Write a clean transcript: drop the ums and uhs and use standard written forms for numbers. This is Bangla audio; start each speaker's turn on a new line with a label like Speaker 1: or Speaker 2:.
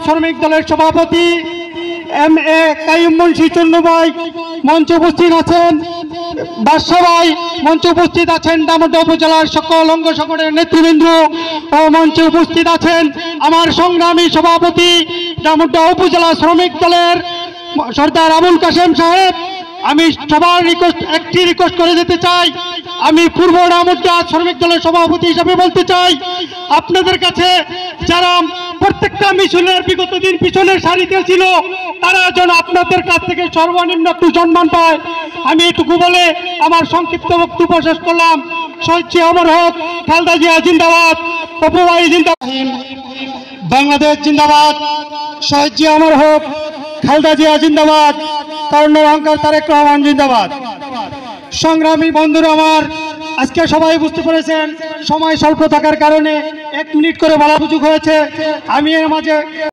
Speaker 1: শ্রমিক দলের সভাপতি এম এ কাইয়ুম মুন্সি চুন্নু ভাই মঞ্চে উপস্থিত আছেন, বাদশা ভাই মঞ্চে উপস্থিত আছেন, দামোদর উপজেলার সকল অঙ্গ সংগঠনের নেতৃবৃন্দ ও মঞ্চে উপস্থিত আছেন আমার সংগ্রামী সভাপতি দামোদর উপজেলা শ্রমিক দলের সর্দার আবুল কাশেম সাহেব। আমি সবার একটি রিকোয়েস্ট করে যেতে চাই, আমি পূর্ব দামোদর শ্রমিক দলের সভাপতি হিসাবে বলতে চাই, আপনাদের কাছে যারা প্রত্যেকটা মিশনের বিগত দিন পিছনের সারিতে ছিল তারা যেন আপনাদের কাছ থেকে সর্বনিম্ন একটু সম্মান পায়। আমি এটুকু বলে আমার সংক্ষিপ্ত বক্তব্য শেষ করলাম। শহীদ জিয়া অমর হোক, খালেদা জিয়া জিন্দাবাদ, অপু ভাই জিন্দাবাদ, বাংলাদেশ জিন্দাবাদ, শহীদ জিয়া অমর হোক, খালেদা জিয়া জিন্দাবাদ, তারুণ্যের অহংকার তারেক রহমান জিন্দাবাদ। সংগ্রামী বন্ধুরা আমার, আজকে সবাই বুঝতে পেরেছেন সময় স্বল্প থাকার কারণে 1 মিনিট করে বলার সুযোগ হয়েছে। আমি এর মাঝে